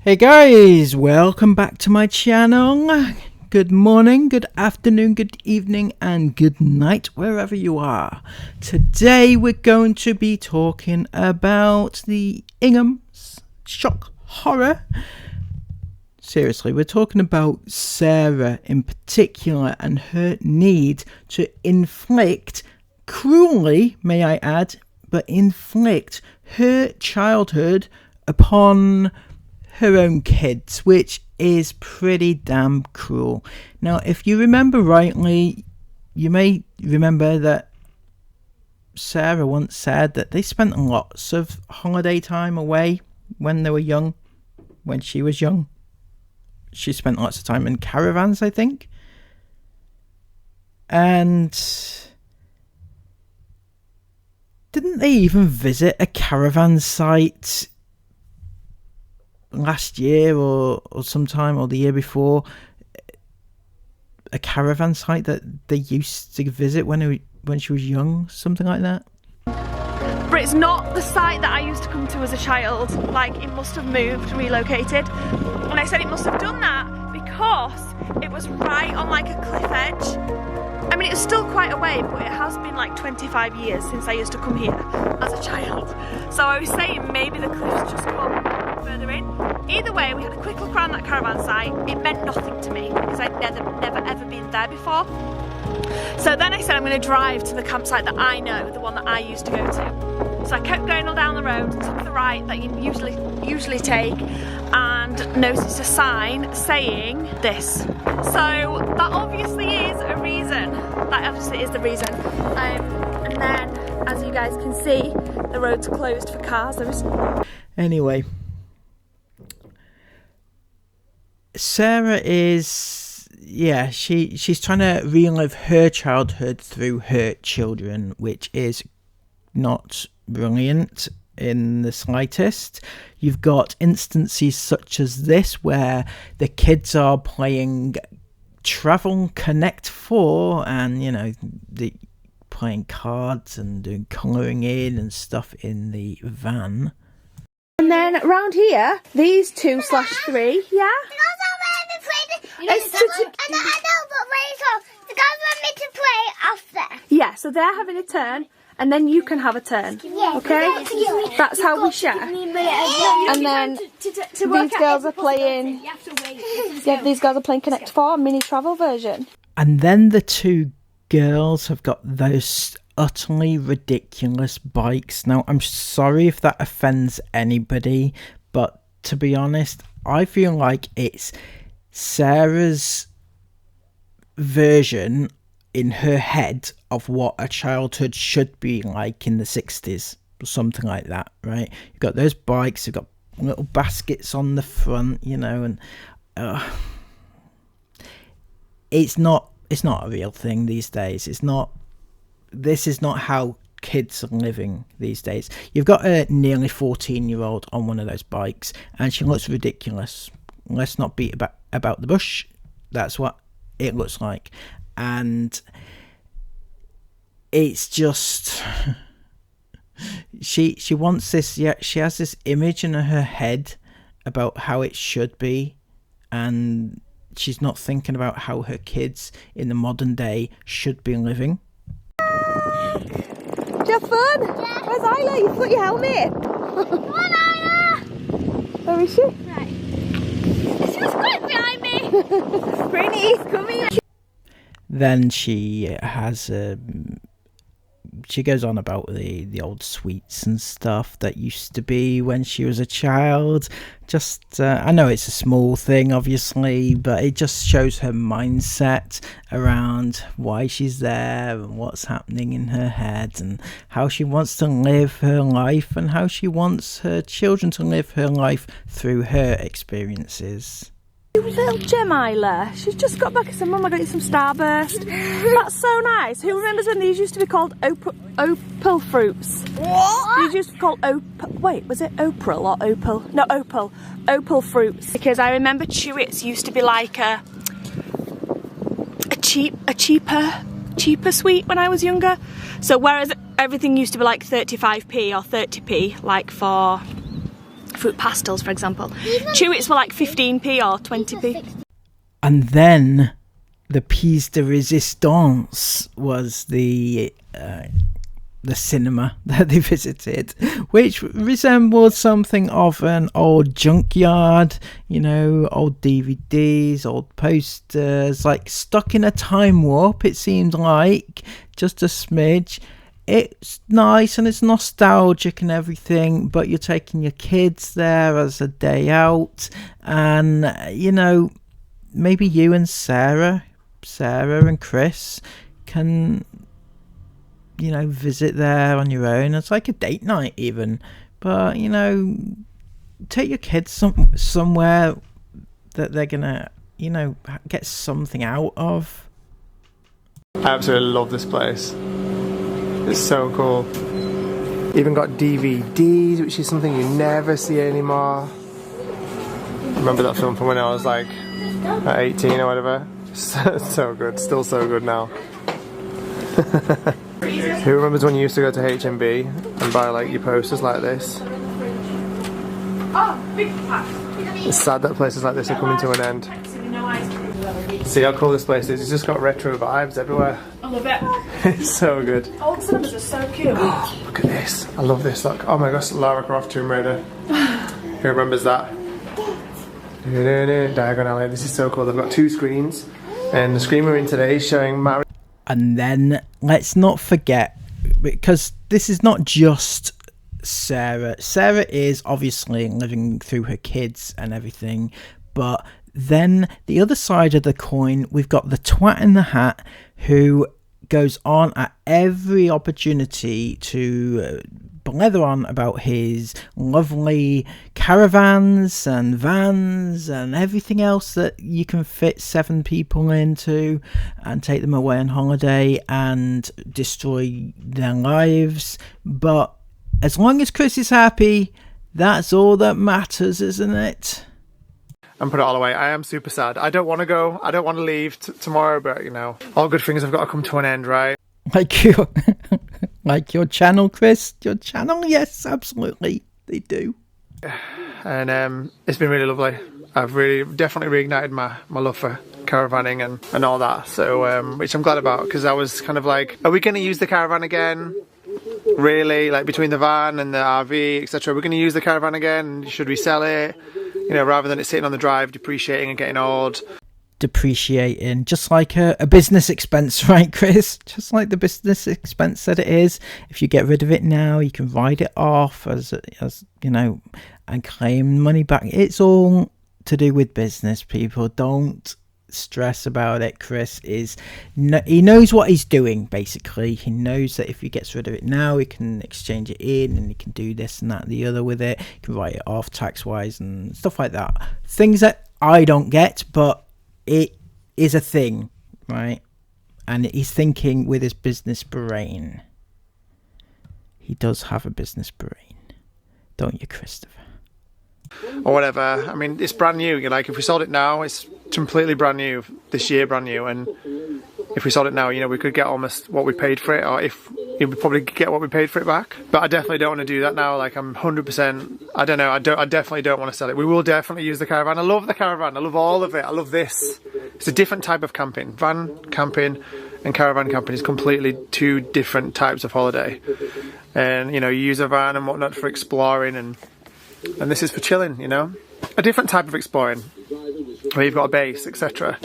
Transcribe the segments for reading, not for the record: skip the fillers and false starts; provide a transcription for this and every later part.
Hey guys, welcome back to my channel. Good morning, good afternoon, good evening and good night wherever you are. Today we're going to be talking about the Ingham's shock horror. Seriously, we're talking about Sarah in particular and her need to inflict, cruelly may I add, but inflict her childhood upon her own kids, which is pretty damn cruel. Now, if you remember rightly, you may remember that Sarah once said that they spent lots of holiday time away when they were young, when she was young. She spent lots of time in Caravans, I think. And didn't they even visit a caravan site last year or sometime, or the year before? A caravan site that they used to visit when she was young, something like that. But it's not the site that I used to come to as a child. Like, it must have moved, relocated. And I said it must have done that because it was right on like a cliff edge. I mean, it was still quite a way, but it has been like 25 years since I used to come here as a child. So I was saying maybe the cliffs just come further in. Either way, we had a quick look around that caravan site. It meant nothing to me because I'd never ever been there before. So then I said I'm going to drive to the campsite that I know, the one that I used to go to. So I kept going all down the road, took the right that you usually take, and noticed a sign saying this. So that obviously is a reason. That obviously is the reason. And then, as you guys can see, the road's closed for cars. Anyway, Sarah is, yeah, she's trying to relive her childhood through her children, which is not brilliant in the slightest. You've got instances such as this where the kids are playing Travel Connect 4 and, you know, playing cards and doing colouring in and stuff in the van. And then around here, these 2/3, yeah? Yeah, so they're having a turn, and then you can have a turn. Okay? That's how we share. And then these girls are playing. Yeah, these girls are playing Connect 4 mini travel version. And then the two girls have got those utterly ridiculous bikes. Now, I'm sorry if that offends anybody, but to be honest, I feel like it's Sarah's version in her head of what a childhood should be like in the 60s or something like that, right? You've got those bikes, you've got little baskets on the front, you know, and it's not a real thing these days. This is not how kids are living these days. You've got a nearly 14-year-old on one of those bikes and she looks ridiculous. Let's not beat about the bush. That's what it looks like. And it's just she wants this, yeah, she has this image in her head about how it should be, and she's not thinking about how her kids in the modern day should be living. Did you have fun? Yeah. Where's Isla? You've got your helmet. Come on, Isla! Where is she? Right. She was quite behind me. Pretty, coming. Then she has she goes on about the old sweets and stuff that used to be when she was a child. Just I know it's a small thing obviously, but it just shows her mindset around why she's there and what's happening in her head and how she wants to live her life and how she wants her children to live her life through her experiences. Little gem, Isla. She's just got back and said, Mum, I got you some Starburst. That's so nice. Who remembers when these used to be called Opal Fruits? What? These used to be called Opal. Wait, was it April or Opal? No, Opal. Opal Fruits. Because I remember Chewits used to be like a cheaper sweet when I was younger. So whereas everything used to be like 35p or 30p, like for fruit pastels, for example. Chewits were like 15p or 20p. And then the piece de resistance was the cinema that they visited, which resembled something of an old junkyard, you know, old DVDs, old posters, like stuck in a time warp, it seemed like, just a smidge. It's nice and it's nostalgic and everything, but you're taking your kids there as a day out, and, you know, maybe you and Sarah and Chris can, you know, visit there on your own. It's like a date night even, but, you know, take your kids somewhere that they're gonna, you know, get something out of. I absolutely love this place. It's so cool. Even got DVDs, which is something you never see anymore. Remember that film from when I was like 18 or whatever? So good, still so good now. Who remembers when you used to go to H&B and buy like your posters like this? It's sad that places like this are coming to an end. See how cool this place is? It's just got retro vibes everywhere. I love it. It's so good. All the cinemas are so cute. Oh, look at this. I love this. Look. Oh my gosh, Lara Croft Tomb Raider. Who remembers that? Diagon Alley. This is so cool. They've got 2 screens, and the screen we're in today is showing Mary. And then let's not forget, because this is not just Sarah. Sarah is obviously living through her kids and everything, but then the other side of the coin, we've got the twat in the hat who goes on at every opportunity to blather on about his lovely caravans and vans and everything else that you can fit 7 people into and take them away on holiday and destroy their lives. But as long as Chris is happy, that's all that matters, isn't it? And put it all away. I am super sad. I don't want to go. I don't want to leave tomorrow, but you know, all good things have got to come to an end, right? Like your channel, Chris. Your channel, yes, absolutely, they do. And it's been really lovely. I've definitely reignited my love for caravanning and all that. So which I'm glad about, because I was kind of like, are we going to use the caravan again? Really, like between the van and the RV, etc. We're going to use the caravan again. Should we sell it? You know, rather than it sitting on the drive, depreciating and getting old. Depreciating, just like a business expense, right, Chris? Just like the business expense that it is. If you get rid of it now, you can write it off as you know, and claim money back. It's all to do with business, people. Don't stress about it. Chris he knows what he's doing. Basically, he knows that if he gets rid of it now, he can exchange it in, and he can do this and that and the other with it. He can write it off tax wise and stuff like that. Things that I don't get, but it is a thing, right? And he's thinking with his business brain. He does have a business brain, don't you, Christopher? Or whatever. I mean, it's brand new. You're like, if we sold it now, it's completely brand new. This year, brand new. And if we sold it now, you know, we could get almost what we paid for it, or if we probably get what we paid for it back. But I definitely don't want to do that now. Like, I'm 100%. I don't know. I definitely don't want to sell it. We will definitely use the caravan. I love the caravan. I love all of it. I love this. It's a different type of camping. Van camping and caravan camping is completely 2 different types of holiday. And you know, you use a van and whatnot for exploring, and this is for chilling, you know, a different type of exploring where you've got a base, etc.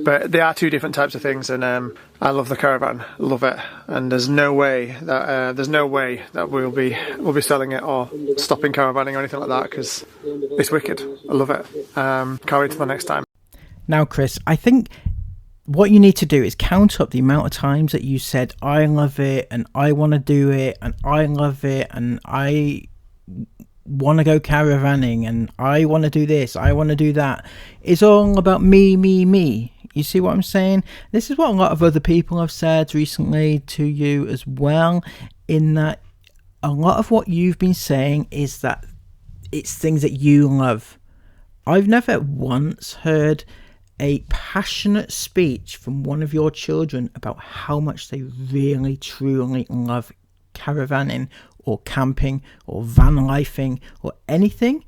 But they are 2 different types of things, and I love the caravan, love it, and there's no way that we'll be selling it or stopping caravanning or anything like that, because it's wicked. I love it. Can't wait till the next time. Now, Chris, I think what you need to do is count up the amount of times that you said I love it and I want to do it and I love it and I want to go caravanning and I want to do this, I want to do that. It's all about me. You see what I'm saying? This is what a lot of other people have said recently to you as well, in that a lot of what you've been saying is that it's things that you love. I've never once heard a passionate speech from one of your children about how much they really truly love caravanning or camping or van lifing or anything.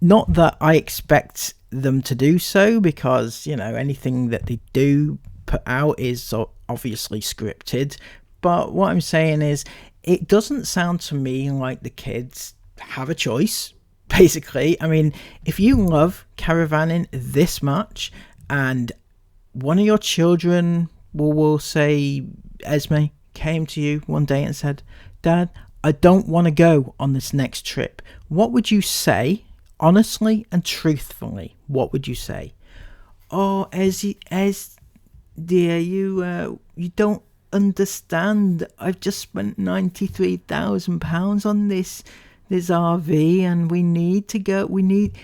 Not that I expect them to do so, because, you know, anything that they do put out is obviously scripted. But what I'm saying is, it doesn't sound to me like the kids have a choice, basically. I mean, if you love caravanning this much and one of your children will say, Esme, came to you one day and said, Dad, I don't want to go on this next trip, what would you say? Honestly and truthfully, what would you say? Oh, Es, dear, you don't understand. I've just spent £93,000 on this RV, and we need to go.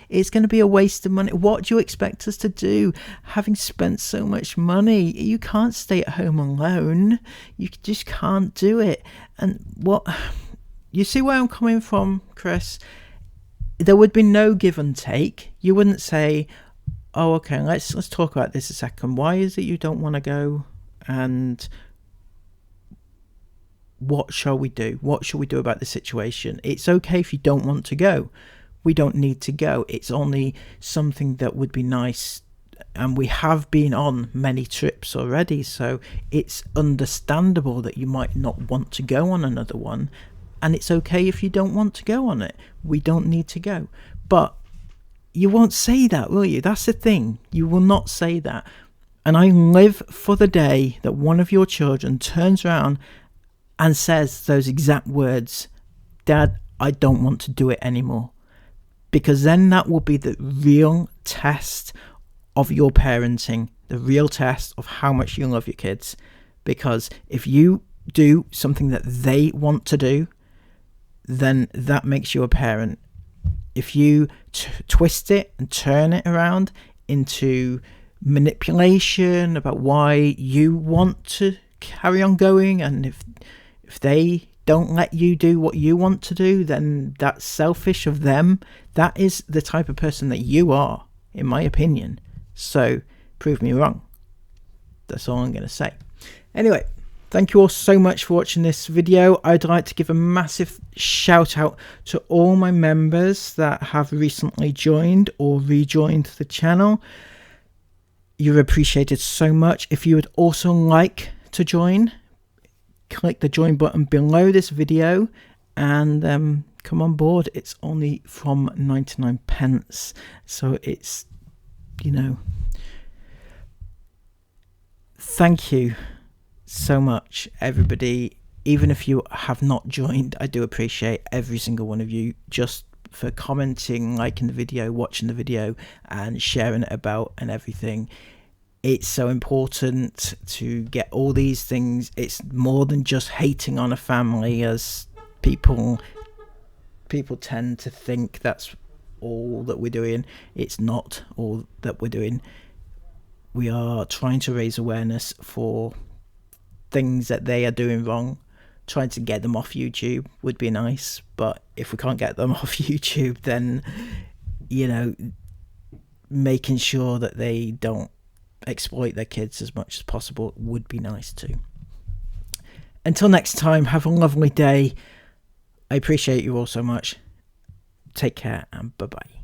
It's going to be a waste of money. What do you expect us to do? Having spent so much money, you can't stay at home alone. You just can't do it. And what, you see where I'm coming from, Chris? There would be no give and take. You wouldn't say, oh, okay, let's talk about this a second. Why is it you don't want to go? And what shall we do? What shall we do about the situation? It's okay if you don't want to go. We don't need to go. It's only something that would be nice. And we have been on many trips already, so it's understandable that you might not want to go on another one. And it's okay if you don't want to go on it. We don't need to go. But you won't say that, will you? That's the thing. You will not say that. And I live for the day that one of your children turns around and says those exact words, Dad, I don't want to do it anymore. Because then that will be the real test of your parenting, the real test of how much you love your kids. Because if you do something that they want to do, then that makes you a parent. If you twist it and turn it around into manipulation about why you want to carry on going, and if they don't let you do what you want to do, then that's selfish of them. That is the type of person that you are, in my opinion. So prove me wrong. That's all I'm going to say. Anyway, thank you all so much for watching this video. I'd like to give a massive shout out to all my members that have recently joined or rejoined the channel. You're appreciated so much. If you would also like to join, click the join button below this video and come on board. It's only from 99 pence. So it's, you know, thank you so much, everybody. Even if you have not joined, I do appreciate every single one of you, just for commenting, liking the video, watching the video and sharing it about and everything. It's so important to get all these things. It's more than just hating on a family, as people tend to think that's all that we're doing. It's not all that we're doing. We are trying to raise awareness for things that they are doing wrong. Trying to get them off YouTube would be nice, but if we can't get them off YouTube, then, you know, making sure that they don't exploit their kids as much as possible would be nice too. Until next time, have a lovely day. I appreciate you all so much. Take care and bye bye.